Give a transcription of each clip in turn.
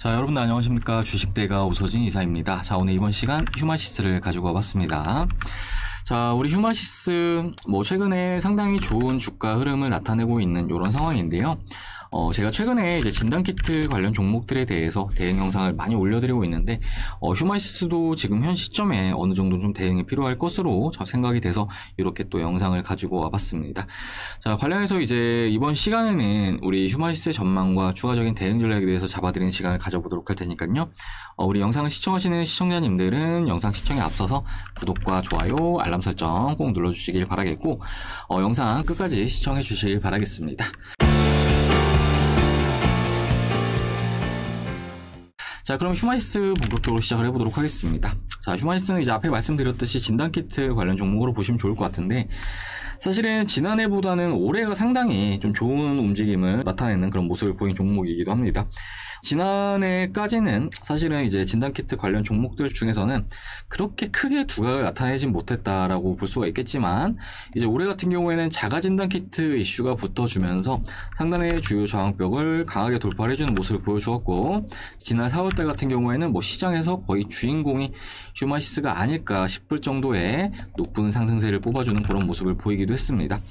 자, 여러분들 안녕하십니까. 주식대가 오서진 이사입니다. 자, 오늘 이번 시간 휴마시스를 가지고 와봤습니다. 자, 우리 휴마시스 최근에 상당히 좋은 주가 흐름을 나타내고 있는 이런 상황인데요. 제가 최근에 이제 진단키트 관련 종목들에 대해서 대응 영상을 많이 올려드리고 있는데, 휴마시스도 지금 현 시점에 어느 정도 좀 대응이 필요할 것으로 생각이 돼서 이렇게 또 영상을 가지고 와봤습니다. 자, 관련해서 이제 이번 시간에는 우리 휴마시스의 전망과 추가적인 대응 전략에 대해서 잡아드리는 시간을 가져보도록 할 테니까요. 우리 영상을 시청하시는 시청자님들은 영상 시청에 앞서서 구독과 좋아요, 알람 설정 꼭 눌러주시길 바라겠고, 영상 끝까지 시청해 주시길 바라겠습니다. 자, 그럼 휴마시스 본격적으로 시작을 해보도록 하겠습니다. 자, 휴마시스는 이제 앞에 말씀드렸듯이 진단키트 관련 종목으로 보시면 좋을 것 같은데, 사실은 지난해보다는 올해가 상당히 좀 좋은 움직임을 나타내는 그런 모습을 보인 종목이기도 합니다. 지난해까지는 사실은 이제 진단키트 관련 종목들 중에서는 그렇게 크게 두각을 나타내진 못했다라고 볼 수가 있겠지만, 이제 올해 같은 경우에는 자가 진단키트 이슈가 붙어주면서 상단의 주요 저항벽을 강하게 돌파를 해주는 모습을 보여주었고, 지난 4월달 같은 경우에는 시장에서 거의 주인공이 휴마시스가 아닐까 싶을 정도의 높은 상승세를 뽑아주는 그런 모습을 보이기도 했습니다.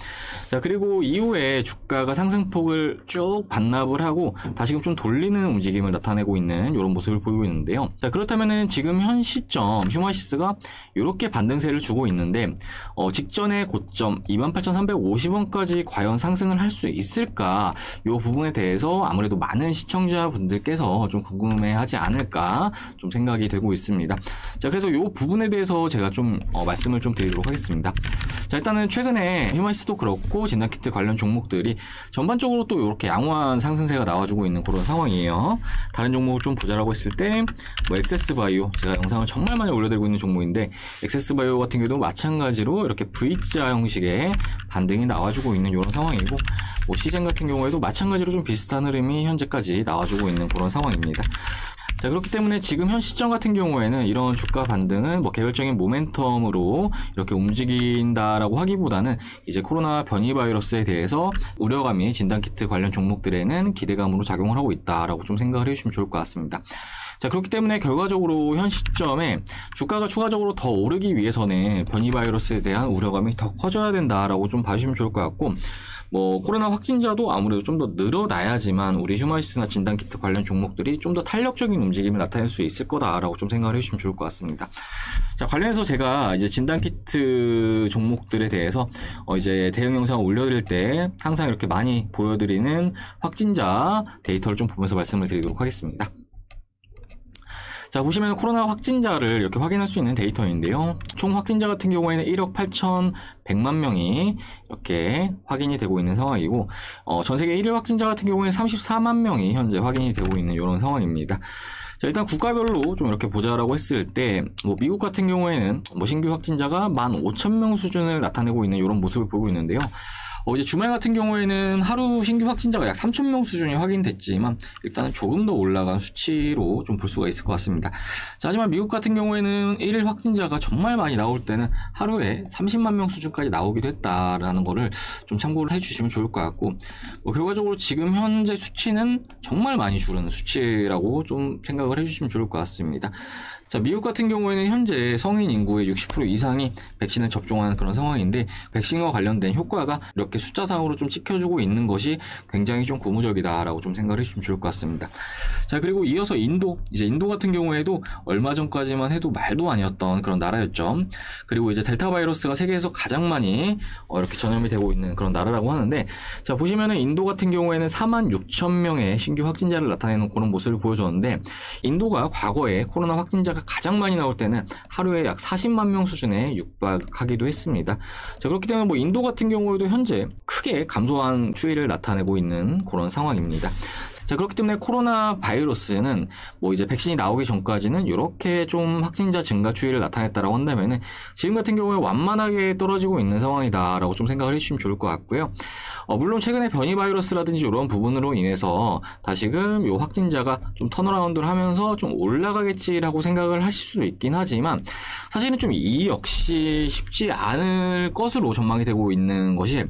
자, 그리고 이후에 주가가 상승폭을 쭉 반납을 하고 다시금 좀 돌리는 움직임을 나타내고 있는 이런 모습을 보이고 있는데요. 자, 그렇다면은 지금 현 시점 휴마시스가 이렇게 반등세를 주고 있는데, 직전의 고점 28,350원까지 과연 상승을 할 수 있을까? 이 부분에 대해서 아무래도 많은 시청자분들께서 좀 궁금해하지 않을까 좀 생각이 되고 있습니다. 자, 그래서 이 부분에 대해서 제가 좀 말씀을 좀 드리도록 하겠습니다. 자, 일단은 최근에 휴마시스도 그렇고 진단키트 관련 종목들이 전반적으로 또 이렇게 양호한 상승세가 나와주고 있는 그런 상황이에요. 다른 종목을 좀 보자라고 했을 때 엑세스바이오, 제가 영상을 정말 많이 올려드리고 있는 종목인데, 엑세스바이오 같은 경우도 마찬가지로 이렇게 V자 형식의 반등이 나와주고 있는 이런 상황이고, 시젠 같은 경우에도 마찬가지로 좀 비슷한 흐름이 현재까지 나와주고 있는 그런 상황입니다. 자, 그렇기 때문에 지금 현 시점 같은 경우에는 이런 주가 반등은 개별적인 모멘텀으로 이렇게 움직인다라고 하기보다는 이제 코로나 변이 바이러스에 대해서 우려감이 진단키트 관련 종목들에는 기대감으로 작용을 하고 있다라고 좀 생각을 해주시면 좋을 것 같습니다. 자, 그렇기 때문에 결과적으로 현 시점에 주가가 추가적으로 더 오르기 위해서는 변이 바이러스에 대한 우려감이 더 커져야 된다라고 좀 봐주시면 좋을 것 같고, 코로나 확진자도 아무래도 좀 더 늘어나야지만 우리 휴마시스나 진단키트 관련 종목들이 좀 더 탄력적인 움직임을 나타낼 수 있을 거다라고 좀 생각을 해주시면 좋을 것 같습니다. 자, 관련해서 제가 이제 진단키트 종목들에 대해서 이제 대응 영상을 올려드릴 때 항상 이렇게 많이 보여드리는 확진자 데이터를 좀 보면서 말씀을 드리도록 하겠습니다. 자, 보시면 코로나 확진자를 이렇게 확인할 수 있는 데이터인데요. 총 확진자 같은 경우에는 1억 8,100만 명이 이렇게 확인이 되고 있는 상황이고, 전 세계 1일 확진자 같은 경우에는 34만 명이 현재 확인이 되고 있는 이런 상황입니다. 자, 일단 국가별로 좀 이렇게 보자라고 했을 때, 미국 같은 경우에는 신규 확진자가 15,000명 수준을 나타내고 있는 이런 모습을 보이고 있는데요. 이제 주말 같은 경우에는 하루 신규 확진자가 약 3,000명 수준이 확인됐지만, 일단은 조금 더 올라간 수치로 좀 볼 수가 있을 것 같습니다. 자, 하지만 미국 같은 경우에는 1일 확진자가 정말 많이 나올 때는 하루에 30만 명 수준까지 나오기도 했다라는 거를 좀 참고를 해주시면 좋을 것 같고, 결과적으로 지금 현재 수치는 정말 많이 줄은 수치라고 좀 생각을 해주시면 좋을 것 같습니다. 자, 미국 같은 경우에는 현재 성인 인구의 60% 이상이 백신을 접종한 그런 상황인데, 백신과 관련된 효과가 이렇게 숫자상으로 좀 찍혀주고 있는 것이 굉장히 좀 고무적이다라고 좀 생각을 해주시면 좋을 것 같습니다. 자, 그리고 이어서 인도 같은 경우에도 얼마 전까지만 해도 말도 아니었던 그런 나라였죠. 그리고 이제 델타 바이러스가 세계에서 가장 많이 이렇게 전염이 되고 있는 그런 나라라고 하는데, 자, 보시면은 인도 같은 경우에는 46,000명의 신규 확진자를 나타내는 그런 모습을 보여줬는데, 인도가 과거에 코로나 확진자가 가장 많이 나올 때는 하루에 약 40만 명 수준에 육박하기도 했습니다. 자, 그렇기 때문에 인도 같은 경우에도 현재 크게 감소한 추이를 나타내고 있는 그런 상황입니다. 자, 그렇기 때문에 코로나 바이러스는 이제 백신이 나오기 전까지는 이렇게 좀 확진자 증가 추이를 나타냈다라고 한다면은 지금 같은 경우에 완만하게 떨어지고 있는 상황이다라고 좀 생각을 해주시면 좋을 것 같고요. 물론 최근에 변이 바이러스라든지 이런 부분으로 인해서 다시금 이 확진자가 좀 턴어라운드를 하면서 좀 올라가겠지라고 생각을 하실 수도 있긴 하지만, 사실은 좀 이 역시 쉽지 않을 것으로 전망이 되고 있는 것이,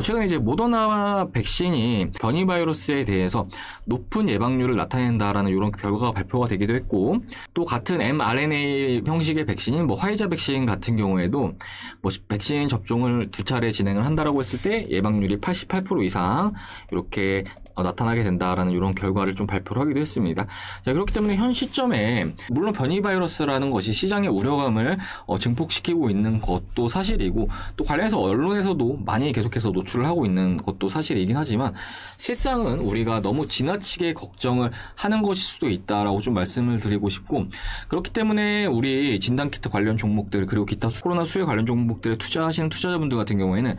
최근에 이제 모더나 백신이 변이 바이러스에 대해서 높은 예방률을 나타낸다라는 이런 결과가 발표가 되기도 했고, 또 같은 mRNA 형식의 백신인 화이자 백신 같은 경우에도 백신 접종을 2차례 진행을 한다라고 했을 때 예방률이 88% 이상 이렇게 나타나게 된다라는 이런 결과를 좀 발표를 하기도 했습니다. 자, 그렇기 때문에 현 시점에 물론 변이 바이러스라는 것이 시장의 우려감을 증폭시키고 있는 것도 사실이고, 또 관련해서 언론에서도 많이 계속해서 노출을 하고 있는 것도 사실이긴 하지만, 실상은 우리가 너무 지나치게 걱정을 하는 것일 수도 있다라고 좀 말씀을 드리고 싶고, 그렇기 때문에 우리 진단키트 관련 종목들, 그리고 기타 코로나 수혜 관련 종목들에 투자하시는 투자자분들 같은 경우에는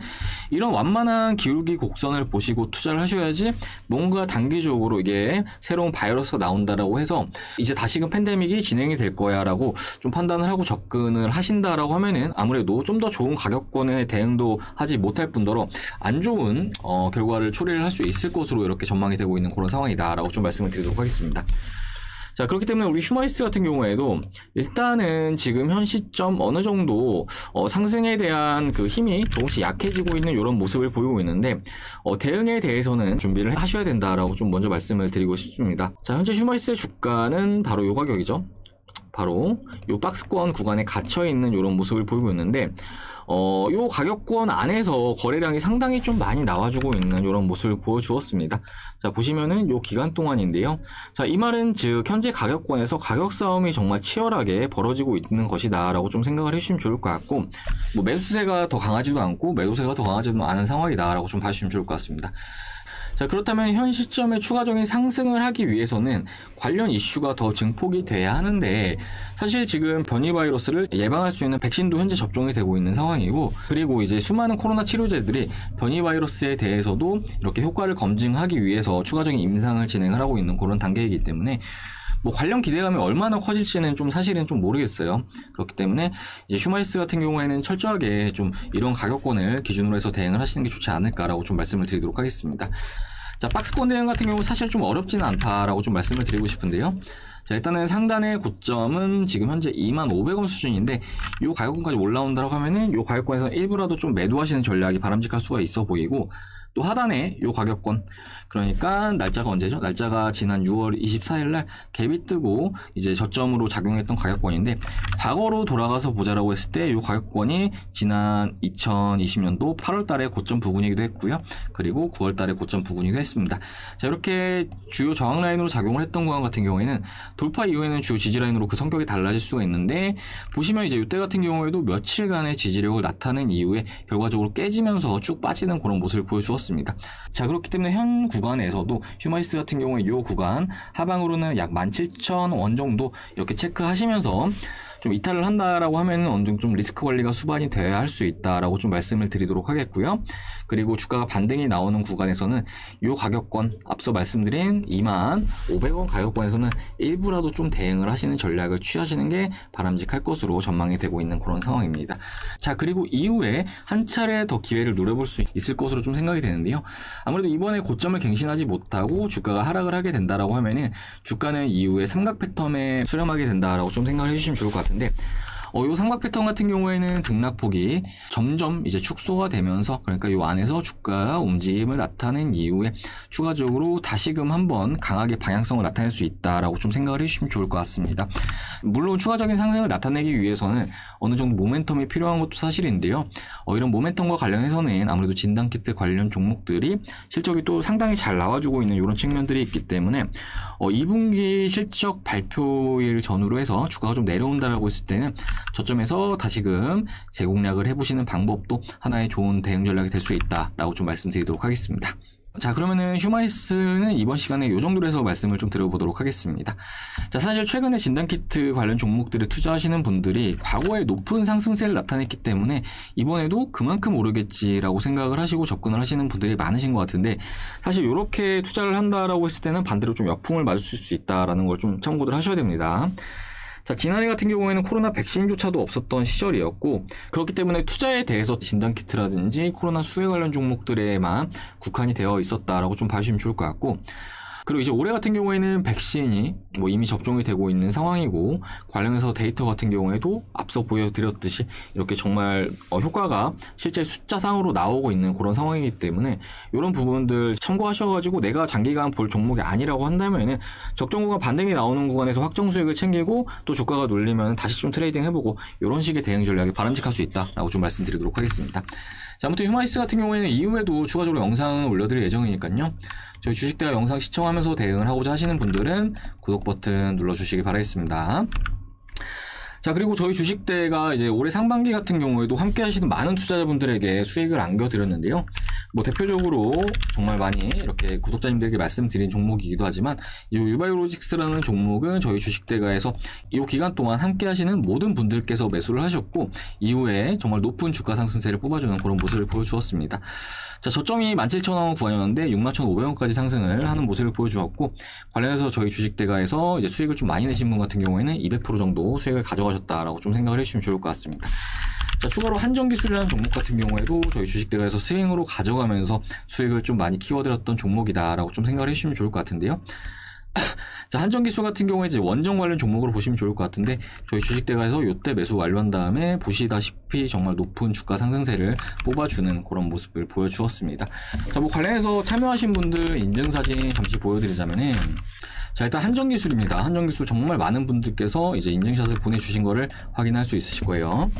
이런 완만한 기울기 곡선을 보시고 투자를 하셔야지, 뭔가 단기적으로 이게 새로운 바이러스가 나온다라고 해서 이제 다시금 팬데믹이 진행이 될 거야 라고 좀 판단을 하고 접근을 하신다라고 하면은 아무래도 좀 더 좋은 가격권에 대응도 하지 못할 뿐더러 안 좋은 결과를 초래를 할 수 있을 것으로 이렇게 전망이 되고 있는 그런 상황이다 라고 좀 말씀을 드리도록 하겠습니다. 자, 그렇기 때문에 우리 휴마이스 같은 경우에도 일단은 지금 현 시점 어느 정도 상승에 대한 그 힘이 조금씩 약해지고 있는 이런 모습을 보이고 있는데, 대응에 대해서는 준비를 하셔야 된다라고 좀 먼저 말씀을 드리고 싶습니다. 자, 현재 휴마이스의 주가는 바로 요 가격이죠. 바로 요 박스권 구간에 갇혀 있는 이런 모습을 보이고 있는데, 요 가격권 안에서 거래량이 상당히 좀 많이 나와주고 있는 이런 모습을 보여주었습니다. 자, 보시면은 요 기간 동안인데요. 자, 이 말은 즉 현재 가격권에서 가격 싸움이 정말 치열하게 벌어지고 있는 것이다 라고 좀 생각을 해주시면 좋을 것 같고, 매수세가 더 강하지도 않고 매도세가 더 강하지도 않은 상황이다 라고 좀 봐주시면 좋을 것 같습니다. 자, 그렇다면 현 시점에 추가적인 상승을 하기 위해서는 관련 이슈가 더 증폭이 돼야 하는데, 사실 지금 변이 바이러스를 예방할 수 있는 백신도 현재 접종이 되고 있는 상황이고, 그리고 이제 수많은 코로나 치료제들이 변이 바이러스에 대해서도 이렇게 효과를 검증하기 위해서 추가적인 임상을 진행을 하고 있는 그런 단계이기 때문에 관련 기대감이 얼마나 커질지는 좀 사실은 좀 모르겠어요. 그렇기 때문에 이제 휴마이스 같은 경우에는 철저하게 좀 이런 가격권을 기준으로 해서 대응을 하시는 게 좋지 않을까라고 좀 말씀을 드리도록 하겠습니다. 자, 박스권 대응 같은 경우 사실 좀 어렵지는 않다라고 좀 말씀을 드리고 싶은데요. 자, 일단은 상단의 고점은 지금 현재 25,000원 수준인데, 이 가격권까지 올라온다고 하면은 이 가격권에서 일부라도 좀 매도하시는 전략이 바람직할 수가 있어 보이고, 또 하단에 이 가격권, 그러니까 날짜가 언제죠? 날짜가 지난 6월 24일 날 갭이 뜨고 이제 저점으로 작용했던 가격권인데, 과거로 돌아가서 보자라고 했을 때 이 가격권이 지난 2020년도 8월 달에 고점 부근이기도 했고요. 그리고 9월 달에 고점 부근이기도 했습니다. 자, 이렇게 주요 저항 라인으로 작용을 했던 구간 같은 경우에는 돌파 이후에는 주요 지지 라인으로 그 성격이 달라질 수가 있는데, 보시면 이제 이때 같은 경우에도 며칠간의 지지력을 나타낸 이후에 결과적으로 깨지면서 쭉 빠지는 그런 모습을 보여주었습니다. 자, 그렇기 때문에 현 구간에서도 휴마이스 같은 경우에 이 구간 하방으로는 약 17,000원 정도 이렇게 체크하시면서 좀 이탈을 한다라고 하면은 어느 정도 좀 리스크 관리가 수반이 돼야 할 수 있다라고 좀 말씀을 드리도록 하겠고요. 그리고 주가가 반등이 나오는 구간에서는 이 가격권, 앞서 말씀드린 25,000원 가격권에서는 일부라도 좀 대응을 하시는 전략을 취하시는 게 바람직할 것으로 전망이 되고 있는 그런 상황입니다. 자, 그리고 이후에 한 차례 더 기회를 노려볼 수 있을 것으로 좀 생각이 되는데요. 아무래도 이번에 고점을 갱신하지 못하고 주가가 하락을 하게 된다라고 하면은 주가는 이후에 삼각 패턴에 수렴하게 된다라고 좀 생각을 해주시면 좋을 것 같은데, 요 삼각 패턴 같은 경우에는 등락폭이 점점 이제 축소가 되면서, 그러니까 요 안에서 주가가 움직임을 나타낸 이후에 추가적으로 다시금 한번 강하게 방향성을 나타낼 수 있다라고 좀 생각을 해주시면 좋을 것 같습니다. 물론 추가적인 상승을 나타내기 위해서는 어느 정도 모멘텀이 필요한 것도 사실인데요. 이런 모멘텀과 관련해서는 아무래도 진단키트 관련 종목들이 실적이 또 상당히 잘 나와주고 있는 이런 측면들이 있기 때문에 2분기 실적 발표일 전후로 해서 주가가 좀 내려온다라고 했을 때는 저점에서 다시금 재공략을 해보시는 방법도 하나의 좋은 대응 전략이 될 수 있다라고 좀 말씀드리도록 하겠습니다. 자, 그러면은 휴마이스는 이번 시간에 이 정도로 해서 말씀을 좀 드려보도록 하겠습니다. 자, 사실 최근에 진단키트 관련 종목들에 투자하시는 분들이 과거에 높은 상승세를 나타냈기 때문에 이번에도 그만큼 오르겠지라고 생각을 하시고 접근을 하시는 분들이 많으신 것 같은데, 사실 이렇게 투자를 한다라고 했을 때는 반대로 좀 역풍을 맞으실 수 있다라는 걸 좀 참고들 하셔야 됩니다. 자, 지난해 같은 경우에는 코로나 백신조차도 없었던 시절이었고, 그렇기 때문에 투자에 대해서 진단키트라든지 코로나 수혜 관련 종목들에만 국한이 되어 있었다라고 좀 봐주시면 좋을 것 같고, 그리고 이제 올해 같은 경우에는 백신이 뭐 이미 접종이 되고 있는 상황이고, 관련해서 데이터 같은 경우에도 앞서 보여드렸듯이 이렇게 정말 효과가 실제 숫자상으로 나오고 있는 그런 상황이기 때문에 이런 부분들 참고하셔가지고 내가 장기간 볼 종목이 아니라고 한다면은 적정 구간 반등이 나오는 구간에서 확정 수익을 챙기고 또 주가가 눌리면 다시 좀 트레이딩 해보고 이런 식의 대응 전략이 바람직할 수 있다라고 좀 말씀드리도록 하겠습니다. 자, 아무튼 휴마이스 같은 경우에는 이후에도 추가적으로 영상을 올려드릴 예정이니까요. 저희 주식대가 영상 시청하면서 대응을 하고자 하시는 분들은 구독 버튼 눌러주시기 바라겠습니다. 자, 그리고 저희 주식대가 이제 올해 상반기 같은 경우에도 함께 하시는 많은 투자자분들에게 수익을 안겨드렸는데요. 뭐 대표적으로 정말 많이 이렇게 구독자님들에게 말씀드린 종목이기도 하지만 이 유바이오로직스라는 종목은 저희 주식대가에서 이 기간 동안 함께 하시는 모든 분들께서 매수를 하셨고 이후에 정말 높은 주가 상승세를 뽑아주는 그런 모습을 보여주었습니다. 자, 저점이 17,000원 구간이었는데 61,500원까지 상승을 하는 모습을 보여주었고, 관련해서 저희 주식대가에서 이제 수익을 좀 많이 내신 분 같은 경우에는 200% 정도 수익을 가져가셨다라고 좀 생각을 해주시면 좋을 것 같습니다. 자, 추가로 한정기술이라는 종목 같은 경우에도 저희 주식대가에서 스윙으로 가져가면서 수익을 좀 많이 키워드렸던 종목이다라고 좀 생각을 해주시면 좋을 것 같은데요. 자, 한정기술 같은 경우에 이제 원정 관련 종목으로 보시면 좋을 것 같은데 저희 주식대가에서 이때 매수 완료한 다음에 보시다시피 정말 높은 주가 상승세를 뽑아주는 그런 모습을 보여주었습니다. 자, 뭐 관련해서 참여하신 분들 인증사진 잠시 보여드리자면은, 자, 일단 한정기술입니다. 한정기술 정말 많은 분들께서 이제 인증샷을 보내주신 거를 확인할 수 있으실 거예요.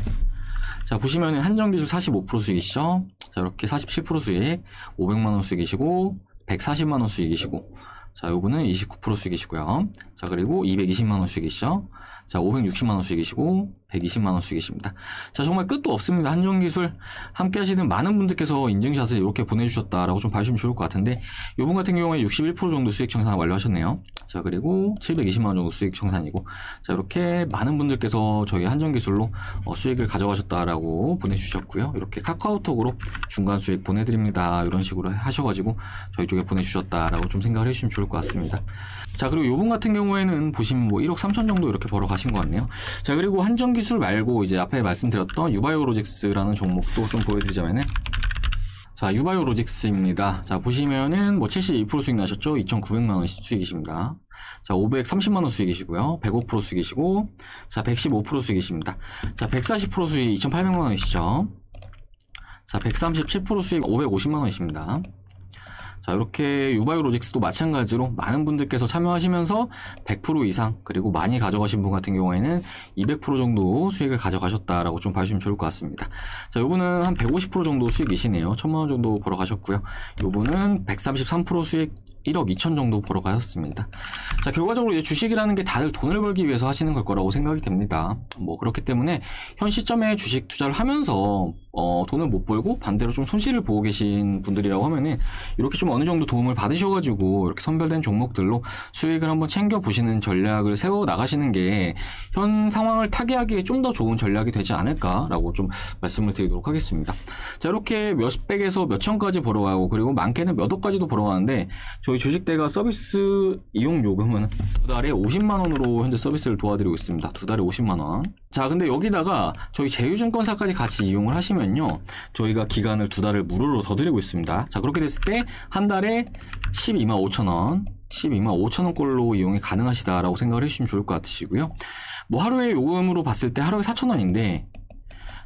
자, 보시면은 한정기술 45% 수익이시죠? 자, 이렇게 47% 수익, 500만원 수익이시고, 140만원 수익이시고, 자, 요거는 29% 수익이시고요. 자, 그리고 220만원 수익이시죠? 자, 560만원 수익이시고, 120만원 수익이십니다. 자, 정말 끝도 없습니다. 한정기술 함께 하시는 많은 분들께서 인증샷을 이렇게 보내주셨다라고 좀 봐주시면 좋을 것 같은데, 요분 같은 경우에 61% 정도 수익 청산 완료하셨네요. 자, 그리고 720만원 정도 수익 청산이고, 자, 이렇게 많은 분들께서 저희 한정기술로 수익을 가져가셨다라고 보내주셨고요. 이렇게 카카오톡으로 중간 수익 보내드립니다. 이런 식으로 하셔가지고 저희 쪽에 보내주셨다라고 좀 생각을 해주시면 좋을 것 같습니다. 자, 그리고 요분 같은 경우에는 보시면 뭐 1억 3천 정도 이렇게 벌어 가신 것 같네요. 자, 그리고 한정기술 말고 이제 앞에 말씀드렸던 유바이오로직스라는 종목도 좀 보여드리자면은, 자, 유바이오로직스입니다. 자, 보시면은 뭐 72% 수익 나셨죠? 2,900만원 수익이십니다. 자, 530만원 수익이시고요. 105% 수익이시고, 자, 115% 수익이십니다. 자, 140% 수익 2,800만원이시죠? 자, 137% 수익 550만원이십니다. 자, 이렇게 유바이오로직스도 마찬가지로 많은 분들께서 참여하시면서 100% 이상, 그리고 많이 가져가신 분 같은 경우에는 200% 정도 수익을 가져가셨다라고 좀 봐주시면 좋을 것 같습니다. 자, 요분은 한 150% 정도 수익이시네요. 1,000만원 정도 벌어가셨고요. 요분은 133% 수익 1억 2천 정도 벌어가셨습니다. 자, 결과적으로 이제 주식이라는 게 다들 돈을 벌기 위해서 하시는 걸 거라고 생각이 됩니다. 뭐 그렇기 때문에 현 시점에 주식 투자를 하면서 돈을 못 벌고 반대로 좀 손실을 보고 계신 분들이라고 하면은 이렇게 좀 어느 정도 도움을 받으셔가지고 이렇게 선별된 종목들로 수익을 한번 챙겨보시는 전략을 세워 나가시는 게 현 상황을 타개하기에 좀 더 좋은 전략이 되지 않을까라고 좀 말씀을 드리도록 하겠습니다. 자, 이렇게 몇백에서 몇천까지 벌어가고 그리고 많게는 몇 억까지도 벌어가는데 저희 주식대가 서비스 이용 요금은 두 달에 50만원으로 현재 서비스를 도와드리고 있습니다. 두 달에 50만원. 자, 근데 여기다가 저희 제휴증권사까지 같이 이용을 하시면요, 저희가 기간을 두 달을 무료로 더 드리고 있습니다. 자, 그렇게 됐을 때 한 달에 12만 5천원 12만 5천원 꼴로 이용이 가능하시다라고 생각을 해주시면 좋을 것 같으시고요. 뭐 하루에 요금으로 봤을 때 하루에 4천원인데,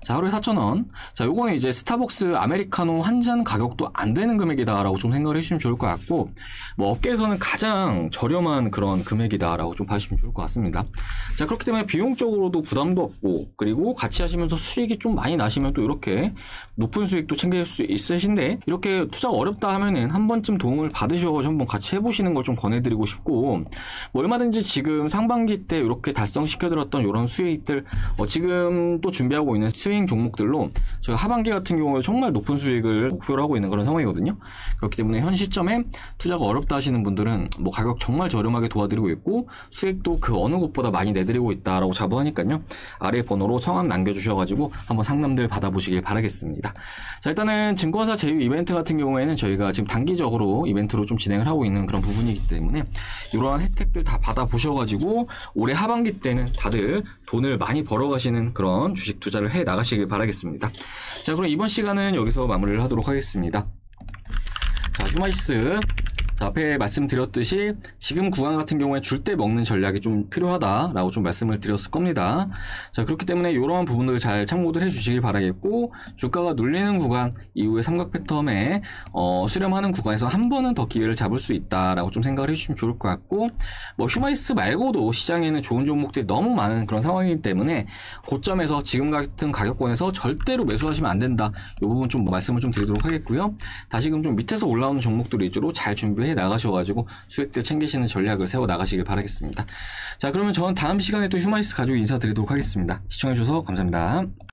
자, 하루에 4,000원. 자, 요거는 이제 스타벅스 아메리카노 한 잔 가격도 안 되는 금액이다라고 좀 생각을 해주시면 좋을 것 같고, 뭐 업계에서는 가장 저렴한 그런 금액이다라고 좀 봐주시면 좋을 것 같습니다. 자, 그렇기 때문에 비용적으로도 부담도 없고, 그리고 같이 하시면서 수익이 좀 많이 나시면 또 이렇게 높은 수익도 챙길 수 있으신데, 이렇게 투자가 어렵다 하면은 한 번쯤 도움을 받으셔서 한번 같이 해보시는 걸 좀 권해드리고 싶고, 뭐 얼마든지 지금 상반기 때 이렇게 달성시켜드렸던 이런 수익들, 지금 또 준비하고 있는 스윙 종목들로 저희가 하반기 같은 경우에 정말 높은 수익을 목표로 하고 있는 그런 상황이거든요. 그렇기 때문에 현 시점에 투자가 어렵다 하시는 분들은 뭐 가격 정말 저렴하게 도와드리고 있고 수익도 그 어느 곳보다 많이 내드리고 있다라고 자부하니까요. 아래 번호로 성함 남겨주셔가지고 한번 상담들 받아보시길 바라겠습니다. 자, 일단은 증권사 제휴 이벤트 같은 경우에는 저희가 지금 단기적으로 이벤트로 좀 진행을 하고 있는 그런 부분이기 때문에 이러한 혜택들 다 받아보셔가지고 올해 하반기 때는 다들 돈을 많이 벌어가시는 그런 주식 투자를 해 나가시길 바라겠습니다. 자, 그럼 이번 시간은 여기서 마무리를 하도록 하겠습니다. 자, 휴마이스 자, 앞에 말씀드렸듯이 지금 구간 같은 경우에 줄 때 먹는 전략이 좀 필요하다라고 좀 말씀을 드렸을 겁니다. 자, 그렇기 때문에 이러한 부분들 잘 참고를 해주시길 바라겠고, 주가가 눌리는 구간 이후에 삼각 패턴에 수렴하는 구간에서 한 번은 더 기회를 잡을 수 있다라고 좀 생각을 해주시면 좋을 것 같고, 뭐 휴마이스 말고도 시장에는 좋은 종목들이 너무 많은 그런 상황이기 때문에 고점에서 지금 같은 가격권에서 절대로 매수하시면 안 된다. 이 부분 좀 말씀을 좀 드리도록 하겠고요. 다시금 좀 밑에서 올라오는 종목들 위주로 잘 준비해 나가셔가지고 수익들 챙기시는 전략을 세워 나가시길 바라겠습니다. 자, 그러면 저는 다음 시간에 또 휴마이스 가지고 인사드리도록 하겠습니다. 시청해주셔서 감사합니다.